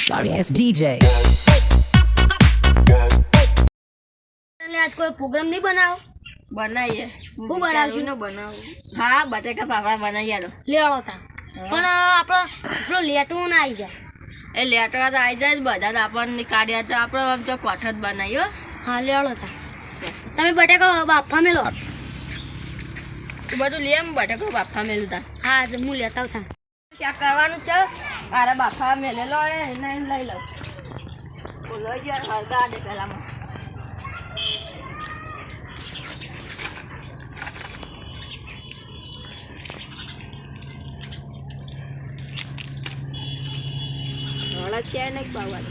Sorry ass DJ. आज कोई programme नहीं बनाओ बनाइए હું બનાવશું? ને બનાવું હા બટેકા ફાફડા બનાવી આલો લેવાડો તા પણ આપણો લેટવું ના આવી જાય એ લેટવા તો આવી જાય જ બધા જ આપણને કાઢ્યા તો આપણે આમ તો કોઠ જ બનાવ્યો હા લેવાડો તા તમે બટેકા બાફા મેલો બધું લે એમ બટેકો બાફા મેલું તા હા હું લેતા આવતા શાક કરવાનું છે મારે બાફા મેલેલો એને લઈ લઉં બોલો યાર હળગા દે પહેલામાં છે ને બાવા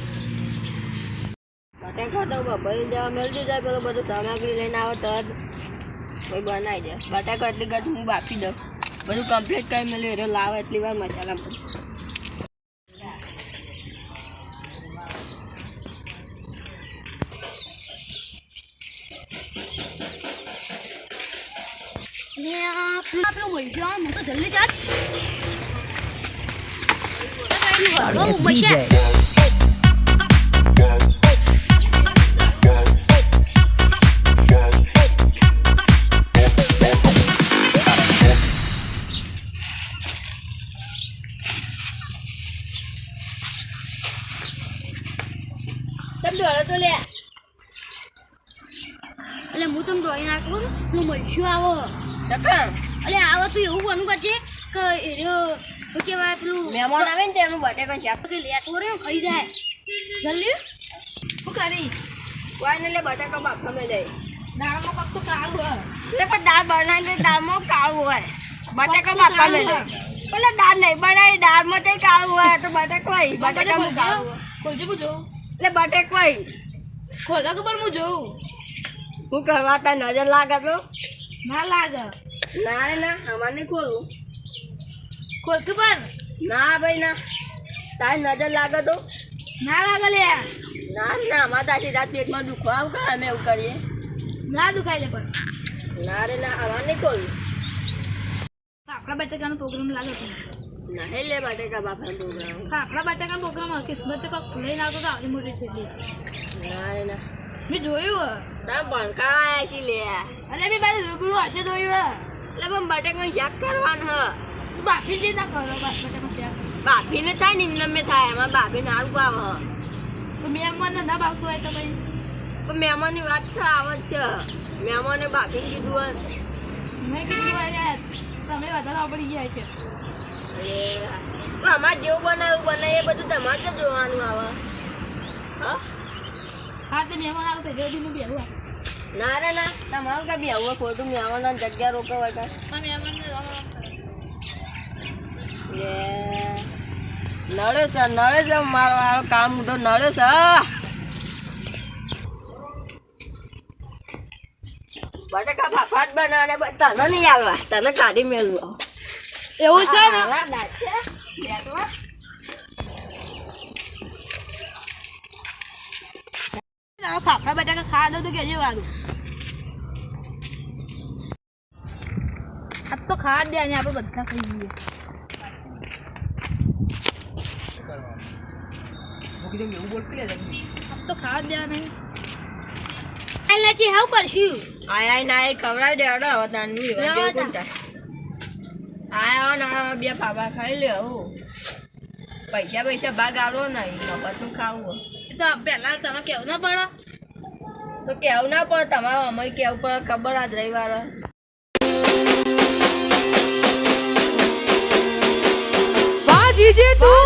બટેકા તો ભાઈ જવા મેળવી જાય પેલો બધું સામગ્રી લઈને આવે તો જ કોઈ બનાવી દે બટેકા એટલી ઘટ હું બાફી દઉં બધું કમ્પ્લીટ કરી મેળવી એટલે લાવે એટલી વાર મસાલા પેલું મળ્યું હું તો જલ્દી ચાલ Sorry ass DJ. તમે દોડો તો લે એટલે હું તમને દોડી નાખું હું મળશું આવો ટકા એટલે આવો તો એવું બનવું કરશે કે એ શું કહેવાય પેલું મહેમાન આવે ને તેનું બટેકા શાક કે લેતો રે ખાઈ જાય જલ્દી શું કરી કોઈ ને લે બટેકા બાફા મેં જાય દાળમાં કક તો કાળું હોય એટલે પણ દાળ બનાવીને દાળમાં કાળું હોય બટેકા બાફા મેં જાય એટલે દાળ નહીં બનાવી દાળમાં તો કાળું હોય તો બટેકા હોય બટેકા કાળું હોય ખોલજે હું જોઉં એટલે બટેકા હોય ખોલા ખબર હું જોઉં હું કરવા તાર નજર લાગે તો ના લાગે ના રે ના અમારે નહીં ખોલવું ખોલ કે પણ ના ભાઈ ના તારી નજર લાગે તો ના લાગે લે ના ના અમારે તારી રાત પેટમાં દુખો આવ કે અમે એવું કરીએ ના દુખાય લે પણ ના રે ના અમારે નહીં ખોલવું આપણા બટાકાનો પ્રોગ્રામ લાગે છે ના લે બટેકા બાફા પ્રોગ્રામ આપણા બટાકાનો પ્રોગ્રામ કિસ્મત તો કક લઈને આવતો તો આવી મોટી થઈ ગઈ ના રે ના મેં જોયું તમે ભણકા આવ્યા છી લે એટલે મેં મારી રૂબરૂ હાથે જોયું એટલે પણ બટેકા શાક કરવાનું હ બાફી દે ના કરો બટાકા ત્યાં બાફીને થાય ને એમને મેં થાય એમાં બાફીને સારું ભાવ હ તો મેં મને ના ભાવતું હોય તો ભાઈ પણ મહેમાનની વાત છે આવત છે મહેમાને બાફીને કીધું હોય મેં કીધું હોય તમે વધારે આવડી ગયા છે પણ અમારે જેવું બનાવ્યું બનાવીએ એ બધું તમારે તો જોવાનું આવે હા હા તે મહેમાન આવતો જલ્દી હું બેહું ના રે ના તમારું કઈ બી આવું ખોટું મહેમાન જગ્યા રોકવા હતા મહેમાન નડે છે મારો વાળો કામ મોટો નડે છે બટાકા ફાફા જ બનાવે તને નહીં આવવા તને કાઢી મેળવું એવું છે ને ફાફડા બટાકા ખાવા દો તો કેજે વારું આ તો ખાવા દે અને આપણે બધા ખાઈ જઈએ તો ખાવા દેવા નહીં હાવ કરશું આય ના એ ખવડાવી દે અડો હવે તાનું આયા ના બે ફાફા ખાઈ લે પૈસા ભાગ આવો નહીં મફતનું ખાવું તો પહેલા તમે કેવું ના પડો તો કેવું ના પડે તમારે અમે કેવું પડે ખબર આજ રવિવાર વાહ જીજે તું